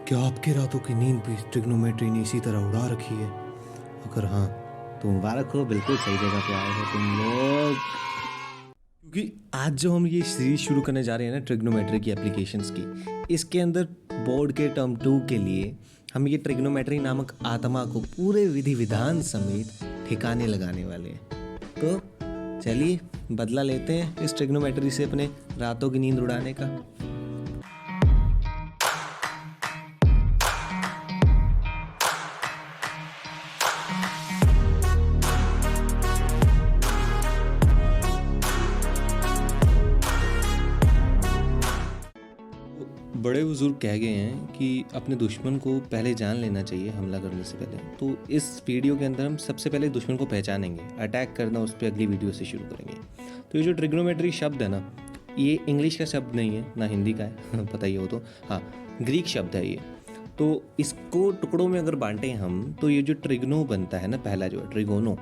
क्या आपकी रातों की नींद भी ट्रिग्नोमेट्री ने इसी तरह उड़ा रखी है? अगर हाँ तो मुबारक हो, बिल्कुल सही जगह पे आए हो तुम लोग। क्योंकि आज जो हम ये सीरीज शुरू करने जा रहे हैं ना ट्रिग्नोमेट्री की एप्लीकेशंस की, इसके अंदर बोर्ड के टर्म 2 के लिए हम ये ट्रिग्नोमेट्री नामक आत्मा को पूरे विधि विधान समेत ठिकाने लगाने वाले हैं। तो चलिए बदला लेते हैं इस ट्रिग्नोमेट्री से अपने रातों की नींद उड़ाने का। बड़े बुजुर्ग कह गए हैं कि अपने दुश्मन को पहले जान लेना चाहिए हमला करने से पहले। तो इस वीडियो के अंदर हम सबसे पहले दुश्मन को पहचानेंगे, अटैक करना उस पर अगली वीडियो से शुरू करेंगे। तो ये जो ट्रिग्नोमेट्री शब्द है ना, ये इंग्लिश का शब्द नहीं है ना हिंदी का है पता ही हो तो, हाँ ग्रीक शब्द है ये। तो इसको टुकड़ों में अगर बांटें हम तो ये जो ट्रिग्नो बनता है ना, पहला जो है ट्रिगोनो,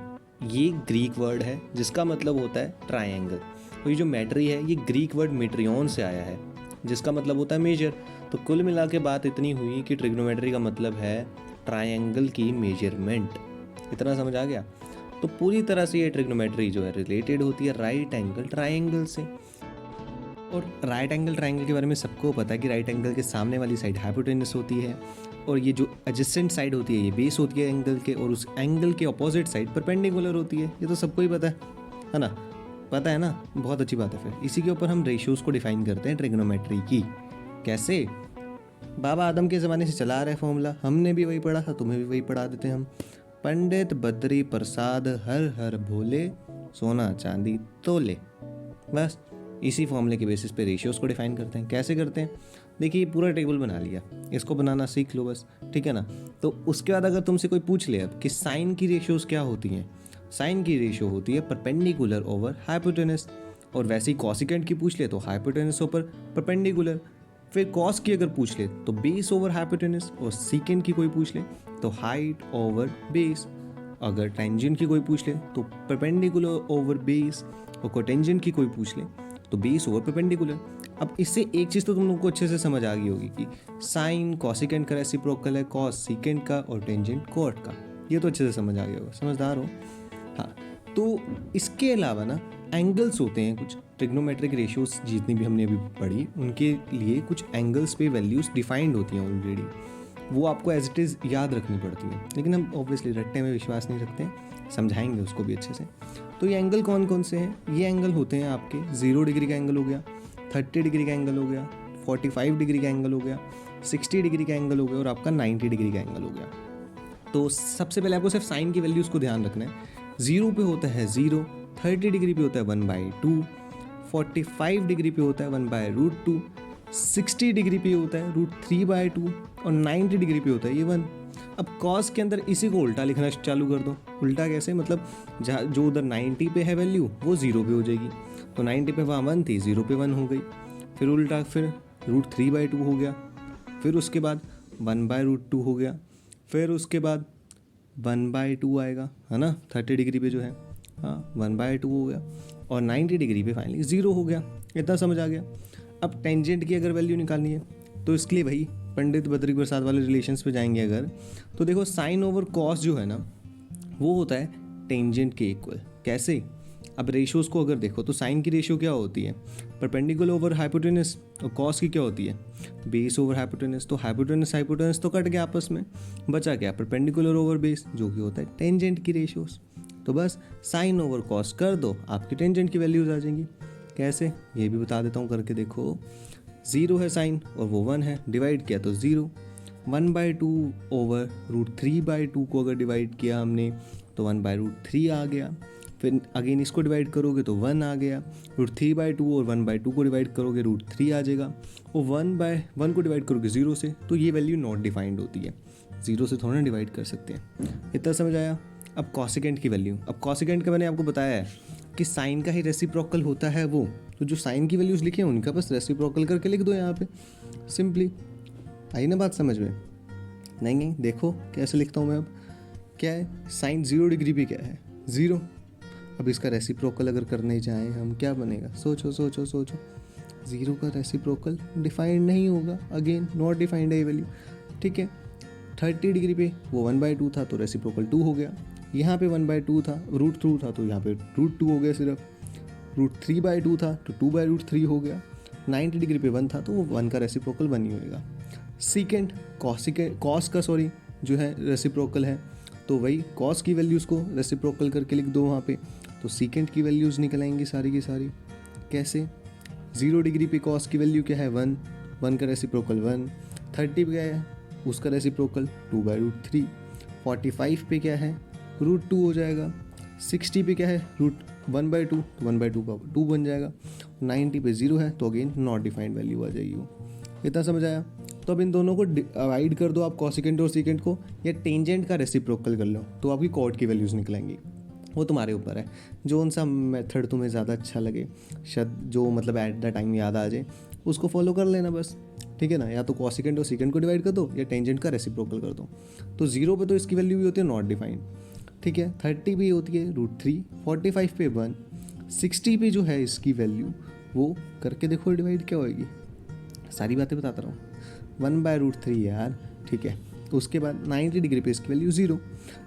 ये ग्रीक वर्ड है जिसका मतलब होता है ट्रायंगल। तो ये जो मैट्री है ये ग्रीक वर्ड मेट्रियन से आया है जिसका मतलब होता है मेजर। तो कुल मिला के बात इतनी हुई कि ट्रिग्नोमेट्री का मतलब है ट्रायंगल की मेजरमेंट। इतना समझ आ गया? तो पूरी तरह से ये ट्रिग्नोमेट्री जो है रिलेटेड होती है राइट एंगल ट्रायंगल से। और राइट एंगल ट्रायंगल के बारे में सबको पता है कि राइट एंगल के सामने वाली साइड हाइपोटेनस होती है और ये जो एडजेसेंट साइड होती है ये बेस होती है एंगल के, और उस एंगल के अपोजिट साइड परपेंडिकुलर होती है। ये तो सबको ही पता है ना? पता है ना? बहुत अच्छी बात है। फिर इसी के ऊपर हम रेशियोज को डिफाइन करते हैं ट्रिग्नोमेट्री की। कैसे? बाबा आदम के ज़माने से चला आ रहा है फॉर्मूला, हमने भी वही पढ़ा था, तुम्हें भी वही पढ़ा देते हैं हम। पंडित बद्री प्रसाद हर हर भोले, सोना चांदी तोले। बस इसी फॉर्मूले के बेसिस पे रेशियोज को डिफाइन करते हैं। कैसे करते हैं? देखिए पूरा टेबल बना लिया, इसको बनाना सीख लो बस, ठीक है ना? तो उसके बाद अगर तुमसे कोई पूछ ले अब कि साइन की रेशियोज क्या होती हैं, साइन की रेशियो होती है परपेंडिकुलर ओवर हाइपोटेनस। और वैसे ही कॉसिकेंट की पूछ ले तो हाइपोटेनस ओवर परपेंडिकुलर। फिर कॉस की अगर पूछ ले तो बेस ओवर हाइपोटेनस, और सीकेंट की कोई पूछ ले तो हाइट ओवर बेस। अगर टेंजेंट की कोई पूछ ले तो परपेंडिकुलर ओवर बेस, और कोटेंजेंट की कोई पूछ ले तो बेस ओवर परपेंडिकुलर। अब इससे एक चीज़ तो तुम लोग को अच्छे से समझ आ गई होगी कि साइन कॉसिकेंट का रेसिप्रोकल है कॉस सीकेंट का, और टेंजेंट कॉट का। ये तो अच्छे से समझ आ गया होगा, समझदार हो। हाँ, तो इसके अलावा ना एंगल्स होते हैं कुछ। ट्रिग्नोमेट्रिक रेशियोज जितनी भी हमने अभी पढ़ी उनके लिए कुछ एंगल्स पे वैल्यूज डिफाइंड होती हैं ऑलरेडी, वो आपको एज इट इज़ याद रखनी पड़ती हैं। लेकिन हम ऑब्वियसली रट्टे में विश्वास नहीं रखते हैं, समझाएंगे उसको भी अच्छे से। तो ये एंगल कौन कौन से हैं? ये एंगल होते हैं आपके 0 डिग्री का एंगल हो गया, 30 डिग्री का एंगल हो गया, 45 डिग्री का एंगल हो गया, 60 डिग्री का एंगल हो गया, और आपका 90 डिग्री का एंगल हो गया। तो सबसे पहले आपको सिर्फ साइन की वैल्यूज़ को ध्यान रखना है। 0 पे होता है 0, 30 डिग्री पे होता है 1/2, 45 डिग्री पे होता है 1/√2, 60 डिग्री पे होता है √3/2, और 90 डिग्री पे होता है ये 1। अब कॉस के अंदर इसी को उल्टा लिखना चालू कर दो। उल्टा कैसे? मतलब जहाँ जो उधर 90 पे है वैल्यू वो 0 पे हो जाएगी। तो 90 पे वहाँ 1 थी, 0 पे 1 हो गई। फिर उल्टा, फिर √3/2 हो गया, फिर उसके बाद 1/√2 हो गया, फिर उसके बाद 1/2 आएगा, है ना? 30 डिग्री पे जो है, हाँ 1/2 हो गया, और 90 डिग्री पे फाइनली 0 हो गया। इतना समझ आ गया? अब टेंजेंट की अगर वैल्यू निकालनी है तो इसके लिए भाई पंडित बद्री प्रसाद वाले रिलेशंस पे जाएंगे अगर, तो देखो साइन ओवर कॉस जो है ना वो होता है टेंजेंट के इक्वल। कैसे? अब रेशियोज को अगर देखो तो साइन की रेशियो क्या होती है? परपेंडिकुलर ओवर हाइपोटेनस, और कॉस की क्या होती है? Base over hypotenuse. तो हाइपोटेनस हाइपोटेनस तो कट गया आपस में, बचा क्या? परपेंडिकुलर ओवर बेस, जो कि होता है टेंजेंट की रेशियोज। तो बस साइन ओवर कॉस कर दो, आपकी टेंजेंट की वैल्यूज आ जाएंगी। कैसे? ये भी बता देता हूँ करके देखो। 0 है साइन और वो 1 है, डिवाइड किया तो 0। 1/2 ओवर √3/2 को अगर डिवाइड किया हमने तो 1/√3 आ गया। फिर अगेन इसको डिवाइड करोगे तो 1 आ गया। √3/2 और 1/2 को डिवाइड करोगे √3 आ जाएगा, और 1/1 को डिवाइड करोगे 0 से, तो ये वैल्यू नॉट डिफाइंड होती है। 0 से थोड़ा ना डिवाइड कर सकते हैं। इतना समझ आया? अब कॉसिकेंट की वैल्यू। अब कॉसिकेंट का मैंने आपको बताया है कि साइन का ही रेसिप्रोकल होता है वो। तो जो साइन की वैल्यूज़ लिखे हैं उनका बस रेसिप्रोकल करके लिख दो यहाँ पे सिंपली। आई ना बात समझ में? नहीं, देखो कैसे लिखता हूँ मैं अब। क्या है? साइन 0 डिग्री पे क्या है? 0। अब इसका रेसिप्रोकल अगर करने जाएँ हम, क्या बनेगा? सोचो सोचो सोचो। 0 का रेसिप्रोकल डिफाइंड नहीं होगा, अगेन नॉट डिफाइंड है ये वैल्यू। ठीक है। 30 डिग्री पे वो 1/2 था तो रेसिप्रोकल 2 हो गया। यहाँ पे 1/2 था, √2 था तो यहाँ पे √2 हो गया सिर्फ। √3/2 था तो 2/√3 हो गया। 90 डिग्री पे 1 था तो वो 1 का रेसिप्रोकल 1 ही होएगा। सीकेंट कॉस का जो है रेसिप्रोकल है, तो वही कॉस की वैल्यूज़ को रेसिप्रोकल करके लिख दो वहाँ पे, तो सीकेंट की वैल्यूज़ निकल आएंगी सारी की सारी। कैसे? 0 डिग्री पे कॉस की वैल्यू क्या है 1 का रेसिप्रोकल 1। 30 पे क्या है उसका रेसिप्रोकल 2/√3। 45 पे क्या है √2 हो जाएगा। 60 पे क्या है √1/2 तो 1/2 का 2 बन जाएगा। 90 पे 0 है तो अगेन नॉट डिफाइंड वैल्यू आ जाएगी वो। इतना समझ आया? तो अब इन दोनों को डिवाइड कर दो आप, कॉसिकेंट और सीकेंट को, या टेंजेंट का रेसिप्रोकल कर लो तो आपकी कॉट की वैल्यूज़ निकलेंगी। वो तुम्हारे ऊपर है, जो उन सा मेथड तुम्हें ज़्यादा अच्छा लगे, शायद जो मतलब एट द टाइम याद आ जाए उसको फॉलो कर लेना बस, ठीक है ना। या तो कॉसिकेंट और सीकेंट को डिवाइड कर दो या टेंजेंट का रेसिप्रोकल कर दो। तो 0 पे तो इसकी वैल्यू भी होती है नॉट डिफाइंड, ठीक है। 30 पे होती है √3, 45 पे 1, 60 पे जो है इसकी वैल्यू वो करके देखो डिवाइड क्या होएगी। सारी बातें बताता रहा हूँ। 1/√3 यार, ठीक है। तो उसके बाद 90 डिग्री पे इसकी वैल्यू 0।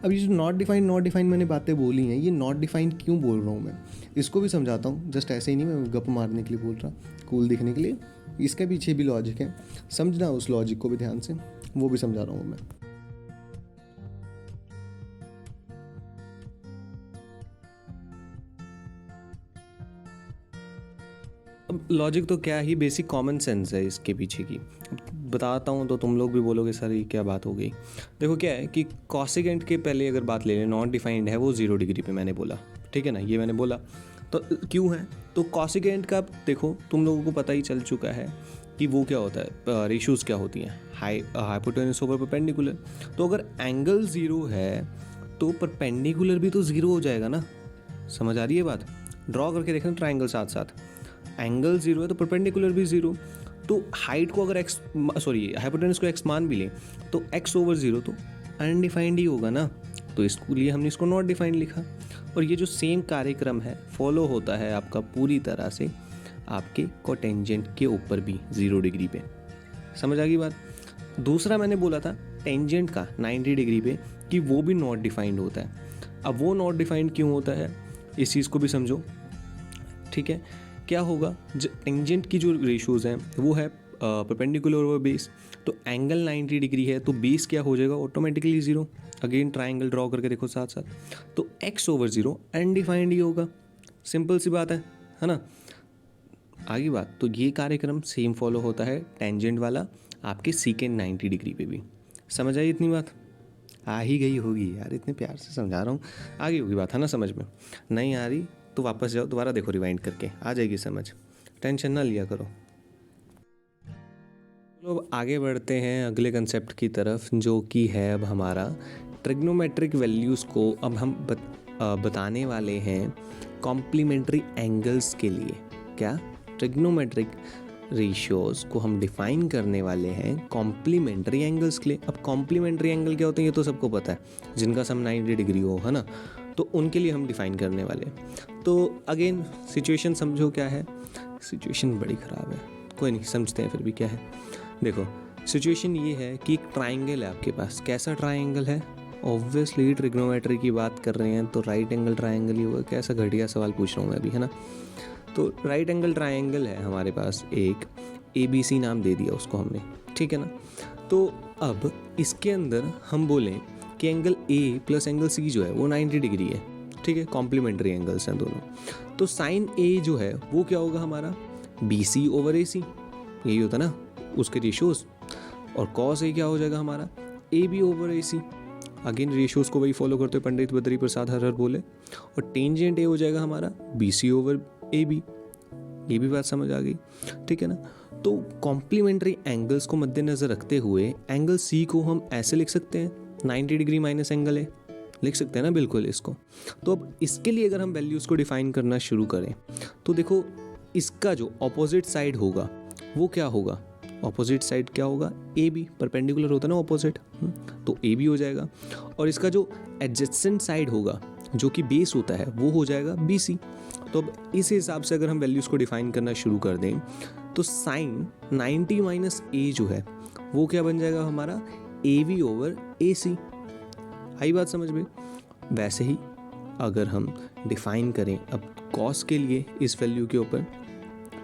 अब ये जो नॉट डिफाइंड मैंने बातें बोली हैं, ये नॉट डिफाइंड क्यों बोल रहा हूँ मैं, इसको भी समझाता हूँ। जस्ट ऐसे ही नहीं मैं गप मारने के लिए बोल रहा, कूल दिखने के लिए। इसके पीछे भी लॉजिक है, समझना उस लॉजिक को भी ध्यान से, वो भी समझा रहा हूँ मैं। अब लॉजिक तो क्या ही, बेसिक कॉमन सेंस है इसके पीछे की। बताता हूँ तो तुम लोग भी बोलोगे सर ये क्या बात हो गई। देखो क्या है कि कॉसिकेंट के पहले अगर बात ले लें, नॉट डिफाइंड है वो 0 डिग्री पे मैंने बोला, ठीक है ना, ये मैंने बोला। तो क्यों है? तो कॉसिकेंट का देखो तुम लोगों को पता ही चल चुका है कि वो क्या होता है, रेशियोज़ क्या होती हैं, हाइपोटेन्यूस ओवर परपेंडिकुलर। तो अगर एंगल 0 है तो परपेंडिकुलर भी तो 0 हो जाएगा ना। समझ आ रही है बात? ड्रॉ करके देखना ट्राइंगल साथ साथ, एंगल 0 है तो परपेंडिकुलर भी 0। तो हाइट को अगर हाइपोटेन्यूस को x मान भी लें तो x/0 तो अनडिफाइंड ही होगा ना। तो इसके लिए हमने इसको नॉट डिफाइंड लिखा। और ये जो सेम कार्यक्रम है फॉलो होता है आपका पूरी तरह से आपके कोटेंजेंट के ऊपर भी 0 डिग्री पे। समझ आ गई बात? दूसरा मैंने बोला था टेंजेंट का 90 डिग्री पे कि वो भी नॉट डिफाइंड होता है। अब वो नॉट डिफाइंड क्यों होता है इस चीज़ को भी समझो, ठीक है। क्या होगा, टेंजेंट की जो रेशियोज़ हैं वो है परपेंडिकुलर ओवर बेस। तो एंगल 90 डिग्री है तो बेस क्या हो जाएगा ऑटोमेटिकली 0। अगेन ट्राइंगल ड्रॉ करके देखो साथ साथ, तो x/0 अनडिफाइंड ही होगा। सिंपल सी बात है ना। आगे बात, तो ये कार्यक्रम सेम फॉलो होता है टेंजेंट वाला आपके सीकेंट 90 डिग्री पे भी। समझ आई इतनी बात? आ ही गई होगी यार, इतने प्यार से समझा रहा हूँ, आ गई होगी बात, है ना समझ में? नहीं आ रही तो वापस जाओ, दोबारा देखो, रिवाइंड करके आ जाएगी समझ, टेंशन ना लिया करो। चलो अब आगे बढ़ते हैं अगले कंसेप्ट की तरफ, जो कि है अब हमारा ट्रिग्नोमेट्रिक वैल्यूज़ को अब हम बताने वाले हैं कॉम्प्लीमेंट्री एंगल्स के लिए। क्या? ट्रिग्नोमेट्रिक रेशियोज़ को हम डिफाइन करने वाले हैं कॉम्प्लीमेंट्री एंगल्स के लिए। अब कॉम्प्लीमेंट्री एंगल क्या होते हैं ये तो सबको पता है, जिनका सम 90 डिग्री हो, है ना, तो उनके लिए हम डिफ़ाइन करने वाले हैं। तो अगेन सिचुएशन समझो क्या है। सिचुएशन बड़ी ख़राब है, कोई नहीं समझते हैं फिर भी क्या है। देखो सिचुएशन ये है कि एक ट्राइंगल है आपके पास। कैसा ट्राइंगल है? ऑब्वियसली ट्रिग्नोमेट्री की बात कर रहे हैं तो राइट एंगल ट्राइंगल ही होगा। कैसा घटिया सवाल पूछ रहा हूँ मैं अभी, है ना। तो राइट एंगल ट्राइंगल है हमारे पास, एक ABC नाम दे दिया उसको हमने, ठीक है ना। तो अब इसके अंदर हम बोलें कि angle A plus angle C जो है वो 90 डिग्री है, ठीक है, कॉम्प्लीमेंट्री एंगल्स हैं दोनों। तो साइन A जो है वो क्या होगा हमारा BC/AC, यही होता ना उसके रेशियोज़। और कॉस A क्या हो जाएगा हमारा AB/AC। अगेन रेशियोज़ को वही फॉलो करते हुए पंडित बद्री प्रसाद हर बोले। और टेंजेंट A हो जाएगा हमारा BC/AB। ये भी बात समझ आ गई, ठीक है ना। तो कॉम्प्लीमेंट्री एंगल्स को मद्देनज़र रखते हुए एंगल C को हम ऐसे लिख सकते हैं, 90 डिग्री माइनस एंगल है, लिख सकते हैं ना बिल्कुल इसको। तो अब इसके लिए अगर हम वैल्यूज़ को डिफाइन करना शुरू करें तो देखो इसका जो ऑपोजिट साइड होगा वो क्या होगा, ऑपोजिट साइड क्या होगा AB, परपेंडिकुलर होता है ना ऑपोजिट, तो AB हो जाएगा। और इसका जो एडजेसेंट साइड होगा जो कि बेस होता है वो हो जाएगा BC। तो अब इस हिसाब से अगर हम वैल्यूज़ को डिफाइन करना शुरू कर दें तो साइन 90 माइनस ए जो है वो क्या बन जाएगा हमारा, ए वी ओवर ए सी। आई बात समझ में। वैसे ही अगर हम डिफाइन करें अब कॉस के लिए इस वैल्यू के ऊपर,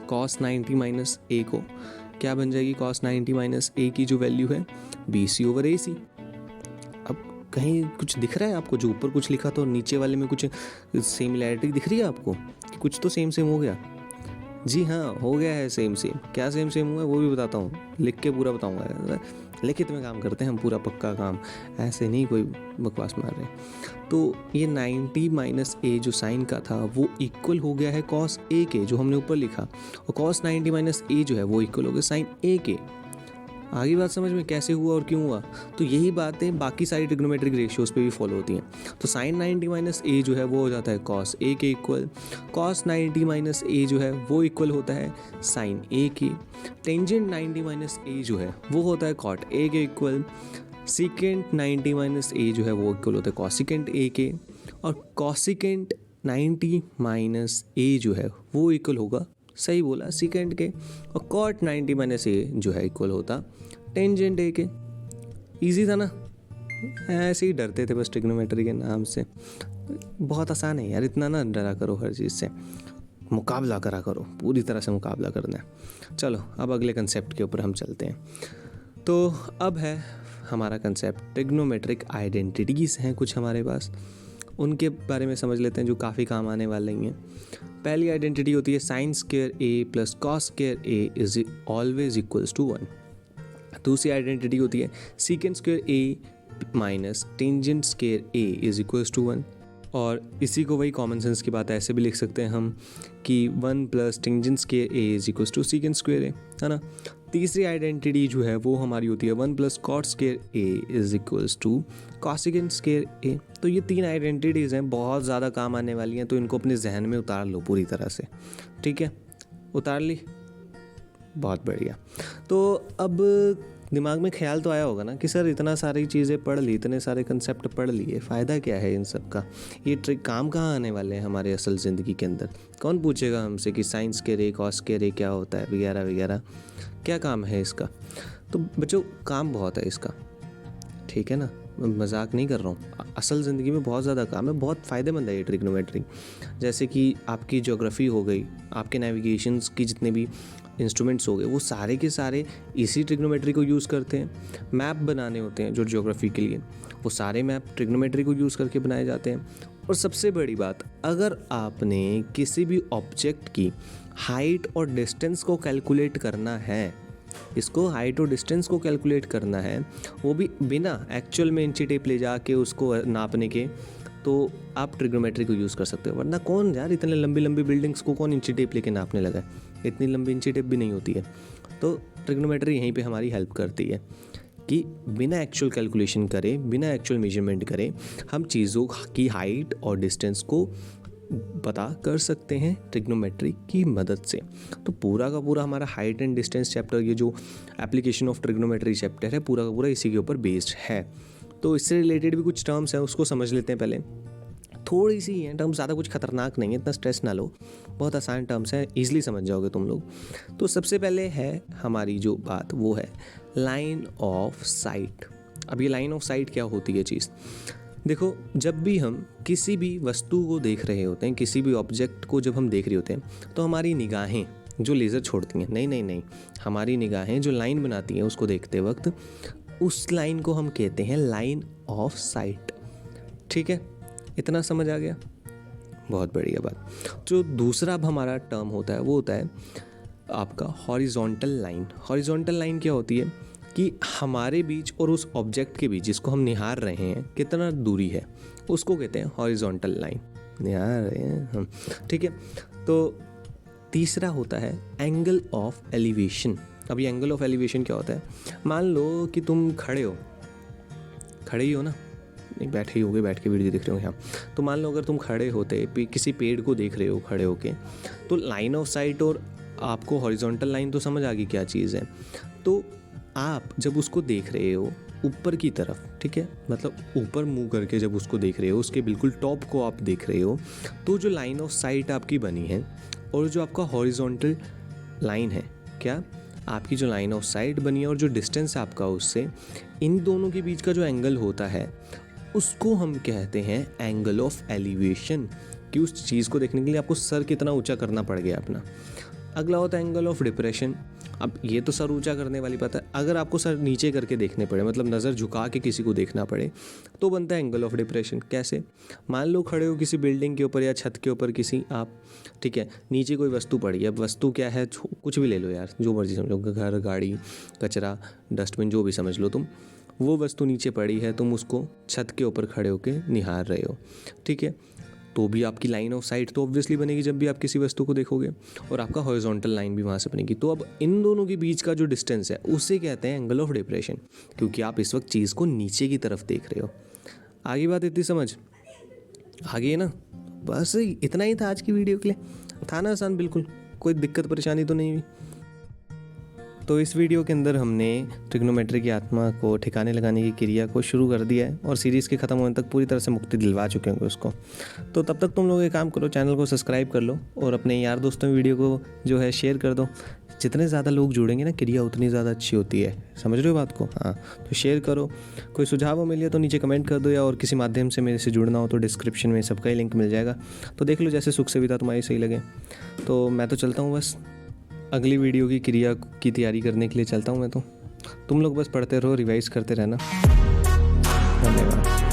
कॉस 90 माइनस ए को क्या बन जाएगी, कॉस 90 माइनस ए की जो वैल्यू है बी सी ओवर ए सी। अब कहीं कुछ दिख रहा है आपको, जो ऊपर कुछ लिखा तो नीचे वाले में कुछ सिमिलैरिटी दिख रही है आपको कि कुछ तो सेम सेम हो गया? जी हाँ, हो गया है सेम सेम। क्या सेम सेम हुआ है वो भी बताता हूँ, लिख के पूरा बताऊँगा। लिखित में काम करते हैं हम, पूरा पक्का काम, ऐसे नहीं कोई बकवास मार रहे। तो ये 90 माइनस ए जो साइन का था वो इक्वल हो गया है कॉस ए के, जो हमने ऊपर लिखा, और कॉस 90 माइनस ए जो है वो इक्वल हो गया साइन ए के। आगे बात समझ में कैसे हुआ और क्यों हुआ? तो यही बातें बाकी सारी ट्रिग्नोमेट्रिक रेशियोज पे भी फॉलो होती हैं। तो साइन 90 माइनस ए जो है वो हो जाता है कॉस ए के इक्वल, कॉस 90 माइनस ए जो है वो इक्वल होता है साइन ए के, टेंजेंट 90 माइनस ए जो है वो होता है कॉट ए के इक्वल, सीकेंट 90 माइनस ए जो है वो इक्वल होता है कॉसिकेंट ए के, और कॉसिकेंट 90 माइनस ए जो है वो इक्वल होगा, सही बोला, सीकेंट के, और कॉट 90 माइनस ए जो है इक्वल होता टेंजेंट ए के। इजी था ना? ऐसे ही डरते थे बस ट्रिग्नोमेट्री के नाम से। बहुत आसान है यार, इतना ना डरा करो हर चीज़ से, मुकाबला करा करो, पूरी तरह से मुकाबला करना है। चलो अब अगले कंसेप्ट के ऊपर हम चलते हैं। तो अब है हमारा कंसेप्ट ट्रिग्नोमेट्रिक आइडेंटिटीज़ हैं कुछ हमारे पास, उनके बारे में समझ लेते हैं जो काफ़ी काम आने वाले ही हैं। पहली आइडेंटिटी होती है sine square A plus cos square A is always equals to 1। दूसरी आइडेंटिटी होती है secant square A minus tangent square A is equals to 1। और इसी को वही कॉमन सेंस की बात है, ऐसे भी लिख सकते हैं हम कि 1 plus tangent square A is equals to secant square A, है ना। तीसरी आइडेंटिटी जो है वो हमारी होती है 1 plus cot square A is equals to cosecant square A. तो ये तीन आइडेंटिटीज़ हैं, बहुत ज़्यादा काम आने वाली हैं, तो इनको अपने जहन में उतार लो पूरी तरह से, ठीक है। उतार ली, बहुत बढ़िया। तो अब दिमाग में ख्याल तो आया होगा ना कि सर इतना सारी चीज़ें पढ़ ली, इतने सारे कंसेप्ट पढ़ लिए, फ़ायदा क्या है इन सब का? ये ट्रिक काम कहाँ आने वाले हैं हमारे असल ज़िंदगी के अंदर? कौन पूछेगा हमसे कि साइंस के रे कॉस के रे क्या होता है वगैरह वगैरह, क्या काम है इसका? तो बच्चों काम बहुत है इसका, ठीक है ना, मजाक नहीं कर रहा हूँ, असल ज़िंदगी में बहुत ज़्यादा काम है, बहुत फ़ायदेमंद है ये ट्रिग्नोमेट्री। जैसे कि आपकी ज्योग्राफी हो गई, आपके नेविगेशंस की जितने भी इंस्ट्रूमेंट्स हो गए, वो सारे के सारे इसी ट्रिग्नोमेट्री को यूज़ करते हैं। मैप बनाने होते हैं जो ज्योग्राफी के लिए, वो सारे मैप ट्रिग्नोमेट्री को यूज़ करके बनाए जाते हैं। और सबसे बड़ी बात, अगर आपने किसी भी ऑब्जेक्ट की हाइट और डिस्टेंस को कैलकुलेट करना है, इसको हाइट और डिस्टेंस को कैलकुलेट करना है, वो भी बिना एक्चुअल में इंची टेप ले जाके उसको नापने के, तो आप ट्रिग्नोमेट्री को यूज़ कर सकते हो। वरना कौन यार इतने लंबी लंबी बिल्डिंग्स को कौन इंची टेप लेके नापने लगा है? इतनी लंबी इंची टेप भी नहीं होती है। तो ट्रिग्नोमेट्री यहीं पे हमारी हेल्प करती है कि बिना एक्चुअल कैलकुलेशन करे, बिना एक्चुअल मेजरमेंट करे, हम चीज़ों की हाइट और डिस्टेंस को पता कर सकते हैं ट्रिग्नोमेट्री की मदद से। तो पूरा का पूरा हमारा हाइट एंड डिस्टेंस चैप्टर, ये जो एप्लीकेशन ऑफ ट्रिग्नोमेट्री चैप्टर है, पूरा का पूरा इसी के ऊपर बेस्ड है। तो इससे रिलेटेड भी कुछ टर्म्स हैं, उसको समझ लेते हैं पहले। थोड़ी सी हैं टर्म्स, ज़्यादा कुछ खतरनाक नहीं है, इतना स्ट्रेस ना लो, बहुत आसान टर्म्स हैं, ईजिली समझ जाओगे तुम लोग। तो सबसे पहले है हमारी जो बात, वो है लाइन ऑफ साइट। अब ये लाइन ऑफ साइट क्या होती है चीज़? देखो, जब भी हम किसी भी वस्तु को देख रहे होते हैं, किसी भी ऑब्जेक्ट को जब हम देख रहे होते हैं, तो हमारी निगाहें जो लेज़र छोड़ती हैं, नहीं, हमारी निगाहें जो लाइन बनाती हैं उसको देखते वक्त, उस लाइन को हम कहते हैं लाइन ऑफ साइट, ठीक है। इतना समझ आ गया? बहुत बढ़िया बात। जो दूसरा अब हमारा टर्म होता है वो होता है आपका हॉरिजॉन्टल लाइन। हॉरिजॉन्टल लाइन क्या होती है कि हमारे बीच और उस ऑब्जेक्ट के बीच जिसको हम निहार रहे हैं कितना दूरी है, उसको कहते हैं हॉरिजॉन्टल लाइन, निहार रहे हैं हम, ठीक है। तो तीसरा होता है एंगल ऑफ एलिवेशन। अब ये एंगल ऑफ एलिवेशन क्या होता है? मान लो कि तुम खड़े ही हो ना, नहीं बैठे ही होगे, बैठ के वीडियो देख रहे हो यहाँ। तो मान लो अगर तुम खड़े होते किसी पेड़ को देख रहे हो खड़े होके, तो लाइन ऑफ साइट और आपको हॉरिजॉन्टल लाइन तो समझ आ गई क्या चीज़ है। तो आप जब उसको देख रहे हो ऊपर की तरफ, ठीक है, मतलब ऊपर मुंह करके जब उसको देख रहे हो, उसके बिल्कुल टॉप को आप देख रहे हो, तो जो लाइन ऑफ साइट आपकी बनी है और जो आपका हॉरिजॉन्टल लाइन है क्या, आपकी जो लाइन ऑफ साइट बनी है और जो डिस्टेंस है आपका उससे, इन दोनों के बीच का जो एंगल होता है उसको हम कहते हैं एंगल ऑफ एलिवेशन, कि उस चीज़ को देखने के लिए आपको सर कितना ऊंचा करना पड़ गया अपना। अगला होता है एंगल ऑफ डिप्रेशन। अब ये तो सर ऊंचा करने वाली बात है, अगर आपको सर नीचे करके देखने पड़े, मतलब नज़र झुका के किसी को देखना पड़े, तो बनता है एंगल ऑफ डिप्रेशन। कैसे, मान लो खड़े हो किसी बिल्डिंग के ऊपर या छत के ऊपर किसी आप, ठीक है, नीचे कोई वस्तु पड़ी है। अब वस्तु क्या है, कुछ भी ले लो यार, जो मर्जी समझ लो, घर, गाड़ी, कचरा, डस्टबिन, जो भी समझ लो तुम। वो वस्तु नीचे पड़ी है, तुम उसको छत के ऊपर खड़े होकर निहार रहे हो, ठीक है, तो भी आपकी लाइन ऑफ साइट तो ऑब्वियसली बनेगी जब भी आप किसी वस्तु को देखोगे, और आपका हॉरिजॉन्टल लाइन भी वहाँ से बनेगी। तो अब इन दोनों के बीच का जो डिस्टेंस है उसे कहते हैं एंगल ऑफ डिप्रेशन, क्योंकि आप इस वक्त चीज़ को नीचे की तरफ देख रहे हो। आगे बात इतनी समझ आ गई है ना? बस इतना ही था आज की वीडियो के लिए। था ना आसान, बिल्कुल कोई दिक्कत परेशानी तो नहीं हुई। तो इस वीडियो के अंदर हमने ट्रिग्नोमेट्री की आत्मा को ठिकाने लगाने की क्रिया को शुरू कर दिया है, और सीरीज़ के ख़त्म होने तक पूरी तरह से मुक्ति दिलवा चुके होंगे उसको। तो तब तक तुम लोग एक काम करो, चैनल को सब्सक्राइब कर लो और अपने यार दोस्तों में वीडियो को जो है शेयर कर दो। जितने ज़्यादा लोग जुड़ेंगे ना, क्रिया उतनी ज़्यादा अच्छी होती है। समझ रहे हो बात को? हाँ, तो शेयर करो। कोई सुझाव मिले तो नीचे कमेंट कर दो, या और किसी माध्यम से मेरे से जुड़ना हो तो डिस्क्रिप्शन में सबका ही लिंक मिल जाएगा, तो देख लो जैसे सुख सुविधा तुम्हारी सही लगे। तो मैं तो चलता हूँ, बस अगली वीडियो की क्रिया की तैयारी करने के लिए चलता हूँ मैं तो। तुम लोग बस पढ़ते रहो, रिवाइज करते रहना। धन्यवाद।